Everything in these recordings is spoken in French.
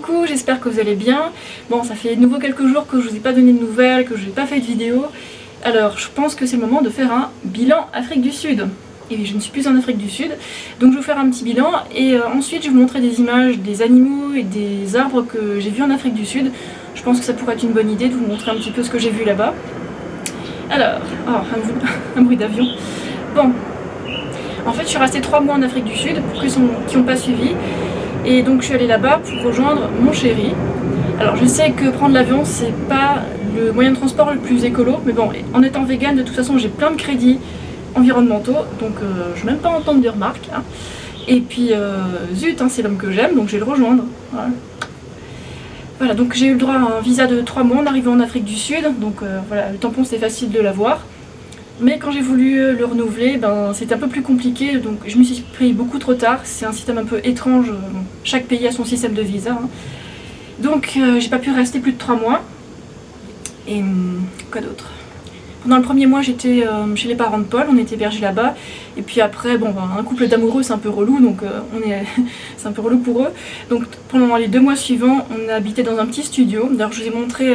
coucou, j'espère que vous allez bien. Bon, ça fait de nouveau quelques jours que je vous ai pas donné de nouvelles, que je n'ai pas fait de vidéo. Alors, je pense que c'est le moment de faire un bilan Afrique du Sud. Et oui, je ne suis plus en Afrique du Sud, donc je vais vous faire un petit bilan et ensuite je vais vous montrer des images des animaux et des arbres que j'ai vus en Afrique du Sud. Je pense que ça pourrait être une bonne idée de vous montrer un petit peu ce que j'ai vu là-bas. Alors, un bruit d'avion. Bon, en fait je suis restée 3 mois en Afrique du Sud, pour ceux qui n'ont pas suivi. Et donc je suis allée là-bas pour rejoindre mon chéri. Alors je sais que prendre l'avion c'est pas le moyen de transport le plus écolo, mais bon, en étant vegan de toute façon j'ai plein de crédits environnementaux, donc je vais même pas entendre de remarques. Hein. Et puis zut, hein, c'est l'homme que j'aime, donc je vais le rejoindre. Voilà, donc j'ai eu le droit à un visa de 3 mois en arrivant en Afrique du Sud, donc voilà, le tampon c'était facile de l'avoir. Mais quand j'ai voulu le renouveler, ben, c'était un peu plus compliqué, donc je me suis pris beaucoup trop tard. C'est un système un peu étrange, chaque pays a son système de visa. Hein. Donc j'ai pas pu rester plus de 3 mois. Et quoi d'autre? Pendant le premier mois j'étais chez les parents de Paul, on était hébergés là-bas. Et puis après, bon, ben, un couple d'amoureux c'est un peu relou, donc c'est un peu relou pour eux. Donc pendant les 2 mois suivants, on a habité dans un petit studio. D'ailleurs je vous ai montré,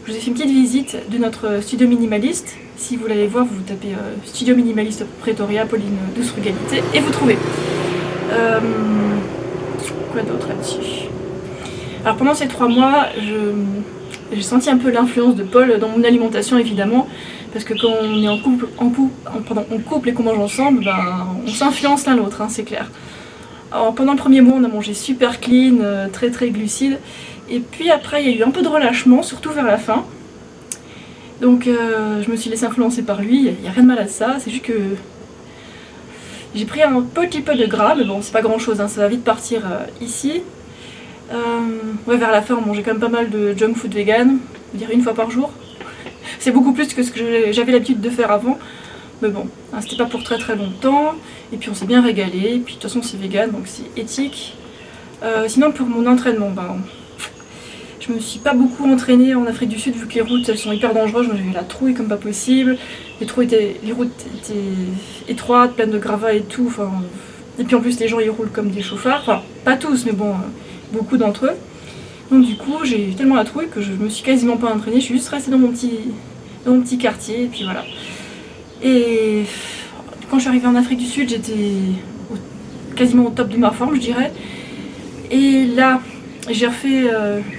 je vous ai fait une petite visite de notre studio minimaliste. Si vous l'allez voir, vous tapez studio minimaliste Pretoria, Pauline Douce Frugalité, et vous trouvez. Quoi d'autre là-dessus? Alors pendant ces 3 mois, j'ai senti un peu l'influence de Paul dans mon alimentation évidemment, parce que quand on est en couple et qu'on mange ensemble, ben, on s'influence l'un l'autre, hein, c'est clair. Alors pendant le premier mois, on a mangé super clean, très glucide, et puis après il y a eu un peu de relâchement, surtout vers la fin. Donc je me suis laissée influencer par lui, il n'y a rien de mal à ça, c'est juste que j'ai pris un petit peu de gras, mais bon c'est pas grand chose, hein, ça va vite partir ici. Ouais, vers la fin on mangeait quand même pas mal de junk food vegan, je veux dire 1 fois par jour. C'est beaucoup plus que ce que j'avais l'habitude de faire avant, mais bon, hein, c'était pas pour très longtemps, et puis on s'est bien régalé, et puis de toute façon c'est vegan donc c'est éthique. Sinon pour mon entraînement, ben, je me suis pas beaucoup entraînée en Afrique du Sud vu que les routes elles sont hyper dangereuses, j'avais la trouille comme pas possible, les routes étaient étroites, pleines de gravats et tout, enfin, et puis en plus les gens ils roulent comme des chauffards, enfin pas tous mais bon, beaucoup d'entre eux. Donc du coup j'ai eu tellement la trouille que je me suis quasiment pas entraînée, je suis juste restée dans mon petit quartier et puis voilà. Et quand je suis arrivée en Afrique du Sud j'étais quasiment au top de ma forme je dirais, et là j'ai refait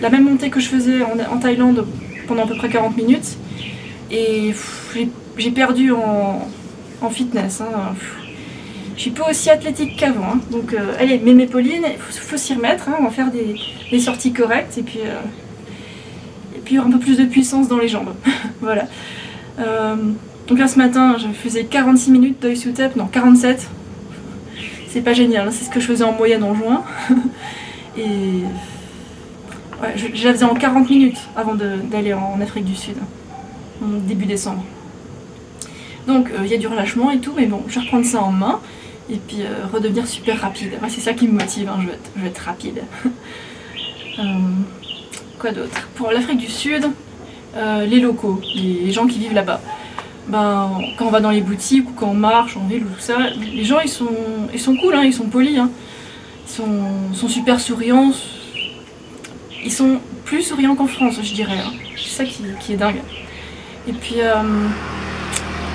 la même montée que je faisais en Thaïlande pendant à peu près 40 minutes et j'ai perdu en fitness. Hein. Je suis pas aussi athlétique qu'avant. Hein. Donc allez, mémé Pauline, il faut s'y remettre. Hein. On va faire des sorties correctes et puis un peu plus de puissance dans les jambes. Voilà. Donc là ce matin je faisais 46 minutes d'œil sous tête, non 47. C'est pas génial, hein. C'est ce que je faisais en moyenne en juin. Et ouais, je la faisais en 40 minutes avant d'aller en Afrique du Sud, début décembre. Donc il y a du relâchement et tout, mais bon, je vais reprendre ça en main et puis redevenir super rapide. Ouais, c'est ça qui me motive, hein, je vais être rapide. Quoi d'autre? Pour l'Afrique du Sud, les locaux, les gens qui vivent là-bas. Ben, quand on va dans les boutiques ou quand on marche en ville ou tout ça, les gens ils sont cool, hein, ils sont polis. Hein. Ils sont super souriants, ils sont plus souriants qu'en France je dirais, hein. C'est ça qui est dingue. Et puis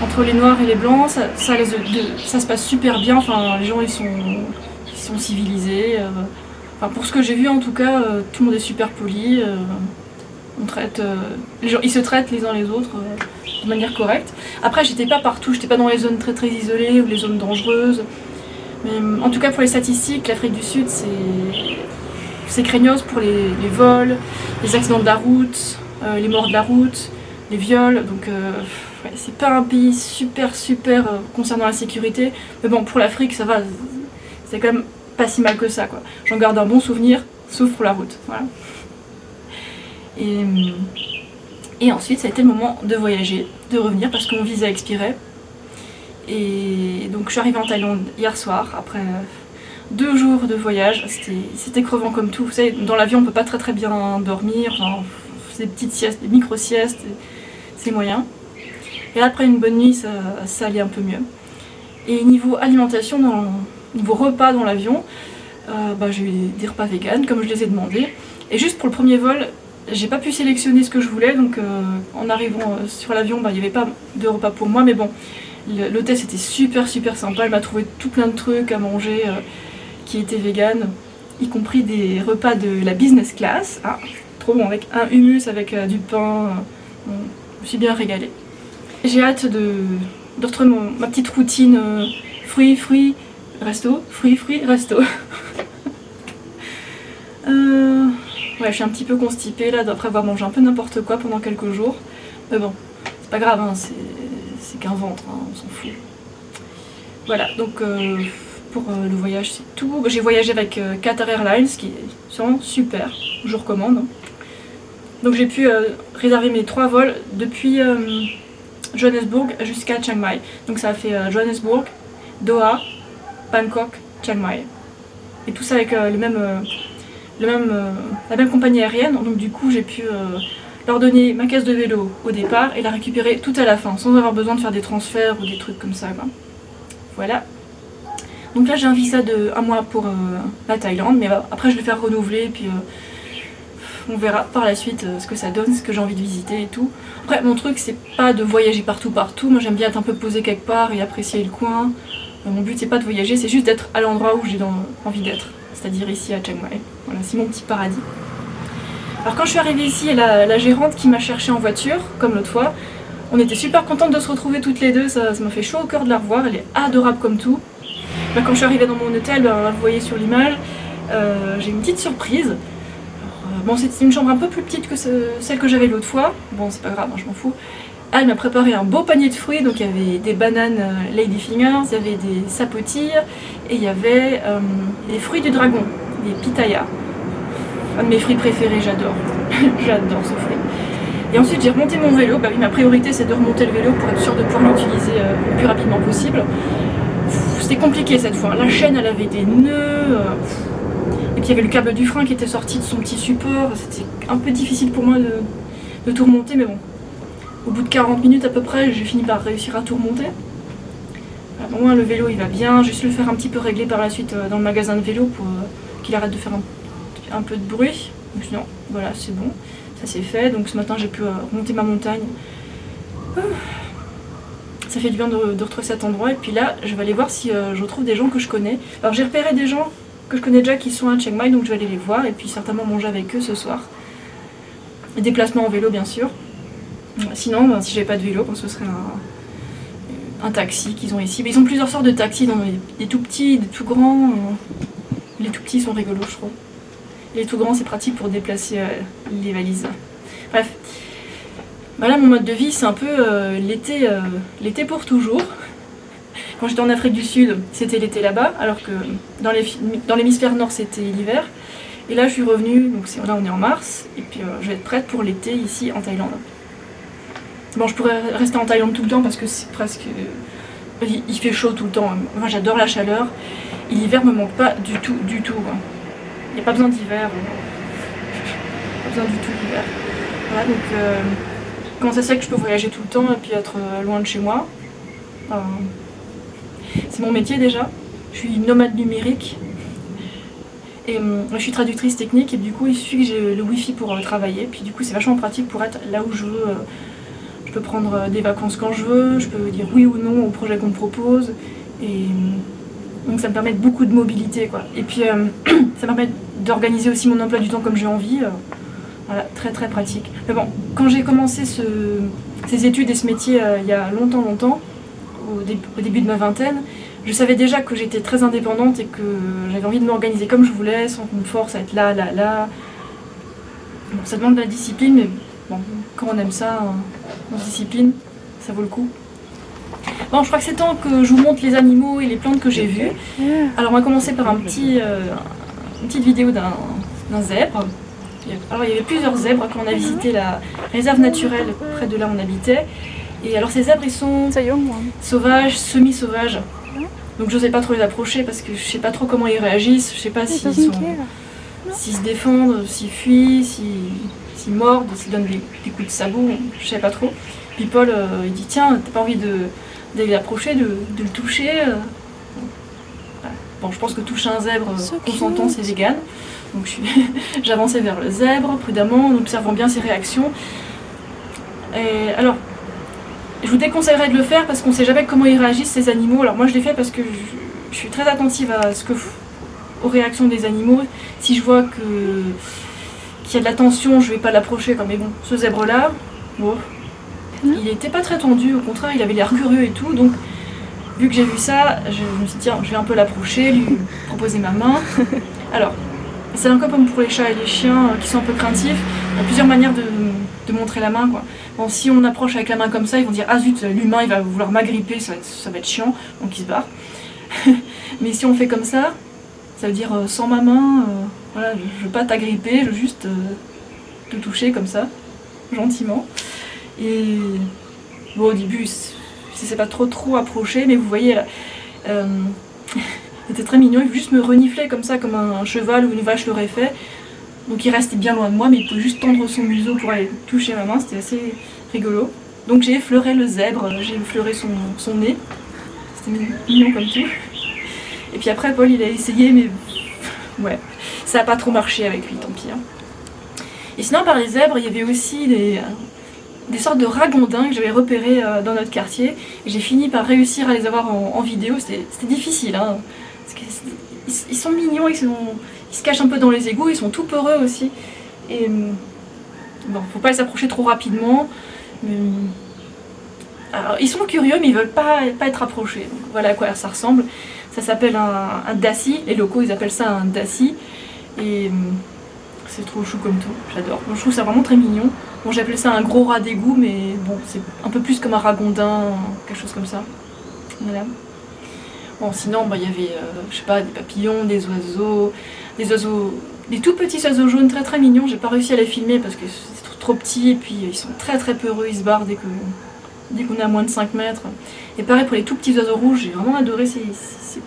entre les noirs et les blancs ça se passe super bien, enfin, les gens ils sont civilisés, enfin, pour ce que j'ai vu en tout cas, tout le monde est super poli, les gens ils se traitent les uns les autres de manière correcte. Après j'étais pas partout, j'étais pas dans les zones très isolées ou les zones dangereuses. Mais en tout cas pour les statistiques, l'Afrique du Sud c'est craignos pour les vols, les accidents de la route, les morts de la route, les viols, donc ouais, c'est pas un pays super concernant la sécurité, mais bon pour l'Afrique ça va, c'est quand même pas si mal que ça quoi. J'en garde un bon souvenir, sauf pour la route, voilà. Et ensuite ça a été le moment de voyager, de revenir parce que mon visa expirait. Et donc je suis arrivée en Thaïlande hier soir, après 2 jours de voyage, c'était crevant comme tout. Vous savez, dans l'avion on peut pas très bien dormir, enfin, on fait des petites siestes, des micro-siestes, c'est moyen. Et là, après une bonne nuit, ça allait un peu mieux. Et niveau alimentation, niveau repas dans l'avion, j'ai eu des repas vegan comme je les ai demandés. Et juste pour le premier vol, j'ai pas pu sélectionner ce que je voulais, donc en arrivant sur l'avion, il n'y avait pas de repas pour moi, mais bon, l'hôtesse était super sympa, elle m'a trouvé tout plein de trucs à manger qui étaient vegan, y compris des repas de la business class, trop bon, avec un hummus, avec du pain, bon, je me suis bien régalée. J'ai hâte de retrouver ma petite routine fruits, resto, fruits, resto. Ouais, je suis un petit peu constipée là, après avoir mangé un peu n'importe quoi pendant quelques jours. Mais bon, c'est pas grave, hein, c'est qu'un ventre, hein, on s'en fout. Voilà, donc pour le voyage c'est tout. J'ai voyagé avec Qatar Airlines, qui sont super, je vous recommande. Donc j'ai pu réserver mes 3 vols depuis Johannesburg jusqu'à Chiang Mai. Donc ça a fait Johannesburg, Doha, Bangkok, Chiang Mai. Et tout ça avec la même compagnie aérienne, donc du coup j'ai pu leur donner ma caisse de vélo au départ et la récupérer tout à la fin, sans avoir besoin de faire des transferts ou des trucs comme ça, quoi. Voilà. Donc là j'ai un visa de 1 mois pour la Thaïlande, mais après je vais le faire renouveler, et puis on verra par la suite ce que ça donne, ce que j'ai envie de visiter et tout. Après mon truc c'est pas de voyager partout, moi j'aime bien être un peu posée quelque part et apprécier le coin. Mon but c'est pas de voyager, c'est juste d'être à l'endroit où j'ai envie d'être. C'est-à-dire ici à Chiang Mai. Voilà, c'est mon petit paradis. Alors quand je suis arrivée ici, la gérante qui m'a cherchée en voiture, comme l'autre fois, on était super contentes de se retrouver toutes les deux, ça m'a fait chaud au cœur de la revoir, elle est adorable comme tout. Quand je suis arrivée dans mon hôtel, vous voyez sur l'image, j'ai une petite surprise. Bon, c'est une chambre un peu plus petite que celle que j'avais l'autre fois, bon c'est pas grave, hein, je m'en fous. Elle m'a préparé un beau panier de fruits, donc il y avait des bananes ladyfingers, il y avait des sapotilles et il y avait des fruits du dragon, des pitayas. Un de mes fruits préférés, j'adore. J'adore ce fruit. Et ensuite j'ai remonté mon vélo, oui, ma priorité c'est de remonter le vélo pour être sûre de pouvoir l'utiliser le plus rapidement possible. C'était compliqué cette fois, la chaîne elle avait des nœuds, et puis il y avait le câble du frein qui était sorti de son petit support, c'était un peu difficile pour moi de tout remonter, mais bon. Au bout de 40 minutes à peu près, j'ai fini par réussir à tout remonter. Au moins le vélo il va bien, j'ai su le faire un petit peu régler par la suite dans le magasin de vélo pour qu'il arrête de faire un peu de bruit. Donc sinon, voilà, c'est bon, ça c'est fait. Donc ce matin j'ai pu remonter ma montagne. Ça fait du bien de retrouver cet endroit. Et puis là, je vais aller voir si je retrouve des gens que je connais. Alors j'ai repéré des gens que je connais déjà qui sont à Chiang Mai, donc je vais aller les voir et puis certainement manger avec eux ce soir. Déplacement en vélo bien sûr. Sinon, si j'avais pas de vélo, ce serait un taxi qu'ils ont ici. Mais ils ont plusieurs sortes de taxis, des tout petits, des tout grands. Les tout petits sont rigolos, je trouve. Et les tout grands, c'est pratique pour déplacer les valises. Bref. Là, mon mode de vie, c'est un peu l'été pour toujours. Quand j'étais en Afrique du Sud, c'était l'été là-bas, alors que dans l'hémisphère nord, c'était l'hiver. Et là, je suis revenue, donc là, on est en mars, et puis je vais être prête pour l'été ici en Thaïlande. Bon, je pourrais rester en Thaïlande tout le temps parce que c'est presque... Il fait chaud tout le temps. Moi, j'adore la chaleur. Et l'hiver me manque pas du tout. Il n'y a pas besoin d'hiver. Pas besoin du tout d'hiver. Voilà, donc... comment ça se fait que je peux voyager tout le temps et puis être loin de chez moi? C'est mon métier déjà. Je suis nomade numérique. Et je suis traductrice technique et du coup, il suffit que j'ai le wifi pour travailler. Puis du coup, c'est vachement pratique pour être là où je veux. Je peux prendre des vacances quand je veux, je peux dire oui ou non au projet qu'on me propose, et donc ça me permet beaucoup de mobilité, quoi. Et puis ça me permet d'organiser aussi mon emploi du temps comme j'ai envie, voilà, très très pratique. Mais bon, quand j'ai commencé ces études et ce métier il y a longtemps, au début de ma vingtaine, je savais déjà que j'étais très indépendante et que j'avais envie de m'organiser comme je voulais, sans qu'on me force à être là. Bon, ça demande de la discipline, mais bon, quand on aime ça, on se discipline, ça vaut le coup. Bon, je crois que c'est temps que je vous montre les animaux et les plantes que j'ai vues. Alors on va commencer par une petite vidéo d'un zèbre. Alors il y avait plusieurs zèbres quand on a visité la réserve naturelle près de là où on habitait. Et alors ces zèbres ils sont sauvages, semi-sauvages. Donc j'osais pas trop les approcher parce que je sais pas trop comment ils réagissent, je sais pas s'ils se défendent, s'ils fuient, s'ils mordent, s'ils donnent des coups de sabot, je sais pas trop. Puis Paul il dit tiens, t'as pas envie d'aller l'approcher, de le toucher Bon, je pense que toucher un zèbre consentant c'est vegan, Donc j'avançais vers le zèbre prudemment, en observant bien ses réactions. Et alors, je vous déconseillerais de le faire parce qu'on ne sait jamais comment ils réagissent ces animaux. Alors moi je l'ai fait parce que je suis très attentive aux réactions des animaux. Si je vois qu'il y a de la tension, je ne vais pas l'approcher. Mais bon, ce zèbre-là, bon, il n'était pas très tendu, au contraire, il avait l'air curieux et tout. Donc, vu que j'ai vu ça, je me suis dit, tiens, je vais un peu l'approcher, lui proposer ma main. Alors, c'est un peu comme pour les chats et les chiens qui sont un peu craintifs. Il y a plusieurs manières de montrer la main, quoi. Bon, si on approche avec la main comme ça, ils vont dire ah zut, l'humain il va vouloir m'agripper, ça va être chiant, donc ils se barrent. Mais si on fait comme ça veut dire sans ma main, voilà, je veux pas t'agripper, je veux juste te toucher comme ça, gentiment. Et bon, au début, c'est pas trop approché, mais vous voyez là, il était très mignon, il juste me renifler comme ça, comme un cheval ou une vache l'aurait fait. Donc il restait bien loin de moi, mais il pouvait juste tendre son museau pour aller toucher ma main, c'était assez rigolo. Donc j'ai effleuré le zèbre, j'ai effleuré son nez, c'était mignon comme tout. Et puis après Paul il a essayé, mais ouais, ça n'a pas trop marché avec lui, tant pis. Hein. Et sinon par les zèbres, il y avait aussi des sortes de ragondins que j'avais repérés dans notre quartier. Et j'ai fini par réussir à les avoir en vidéo, c'était difficile. Hein, parce que ils sont mignons, ils se cachent un peu dans les égouts, ils sont tout peureux aussi. Et bon, faut pas les approcher trop rapidement. Alors, ils sont curieux, mais ils veulent pas être approchés. Donc, voilà à quoi ça ressemble. Ça s'appelle un daci. Les locaux, ils appellent ça un daci. Et c'est trop chou comme tout. J'adore. Bon, je trouve ça vraiment très mignon. Bon, j'appelais ça un gros rat d'égout, mais bon, c'est un peu plus comme un ragondin, quelque chose comme ça. Voilà. Bon, sinon, il y avait, je sais pas, des papillons, des oiseaux, des tout petits oiseaux jaunes très très mignons. J'ai pas réussi à les filmer parce que c'est trop petit et puis ils sont très très peureux, ils se barrent dès qu'on est à moins de 5 mètres. Et pareil pour les tout petits oiseaux rouges, j'ai vraiment adoré ces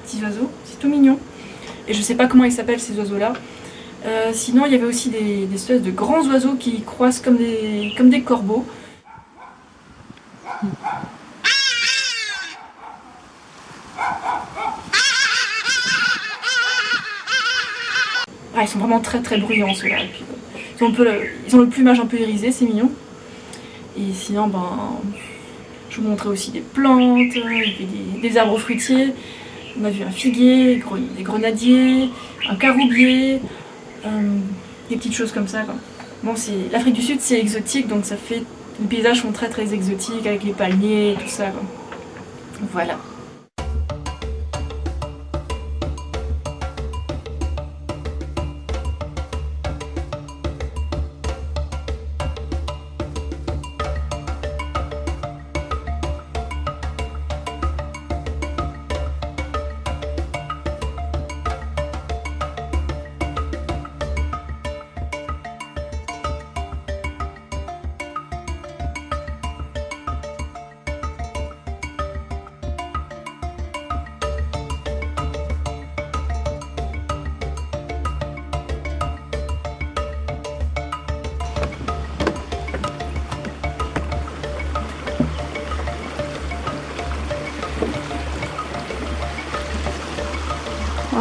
petits oiseaux, c'est tout mignon. Et je sais pas comment ils s'appellent ces oiseaux-là. Sinon, il y avait aussi des espèces de grands oiseaux qui croissent comme des corbeaux. Ah, ils sont vraiment très très bruyants ceux-là. Ils ont le plumage un peu irisé, c'est mignon. Et sinon, je vous montrais aussi des plantes, des arbres fruitiers. On a vu un figuier, des grenadiers, un caroubier, des petites choses comme ça, quoi. Bon, l'Afrique du Sud, c'est exotique, donc ça fait... Les paysages sont très très exotiques avec les palmiers et tout ça, quoi. Voilà.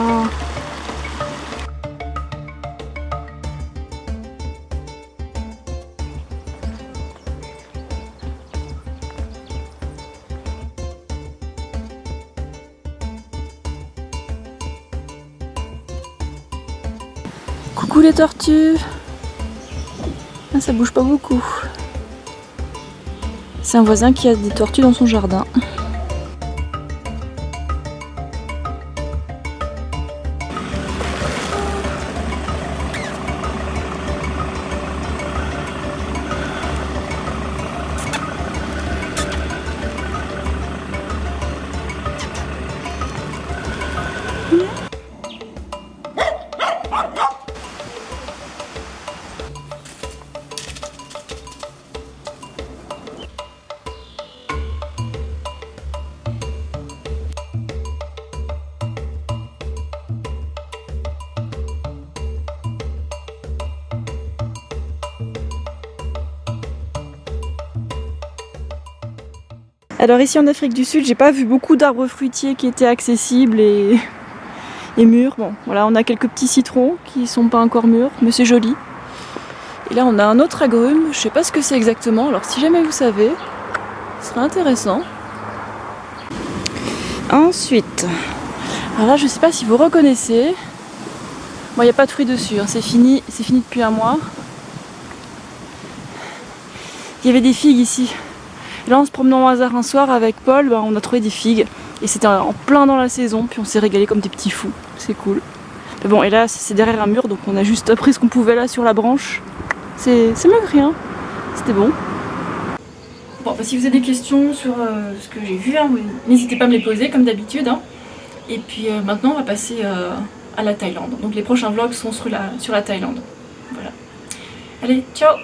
Oh. Coucou les tortues. Ah, ça bouge pas beaucoup. C'est un voisin qui a des tortues dans son jardin. Alors ici en Afrique du Sud, j'ai pas vu beaucoup d'arbres fruitiers qui étaient accessibles et est mûr. Bon, voilà, on a quelques petits citrons qui sont pas encore mûrs, mais c'est joli. Et là, on a un autre agrume, je sais pas ce que c'est exactement, alors si jamais vous savez, ce serait intéressant. Ensuite, alors là, je sais pas si vous reconnaissez. Bon, il n'y a pas de fruits dessus, hein, c'est fini depuis un mois. Il y avait des figues ici. Et là, en se promenant au hasard un soir avec Paul, on a trouvé des figues. Et c'était en plein dans la saison, puis on s'est régalé comme des petits fous. C'est cool. Mais bon, et là, c'est derrière un mur, donc on a juste pris ce qu'on pouvait là sur la branche. C'est mieux que rien. C'était bon. Bon, si vous avez des questions sur ce que j'ai vu, hein, n'hésitez pas à me les poser comme d'habitude. Hein. Et puis maintenant, on va passer à la Thaïlande. Donc les prochains vlogs sont sur la Thaïlande. Voilà. Allez, ciao!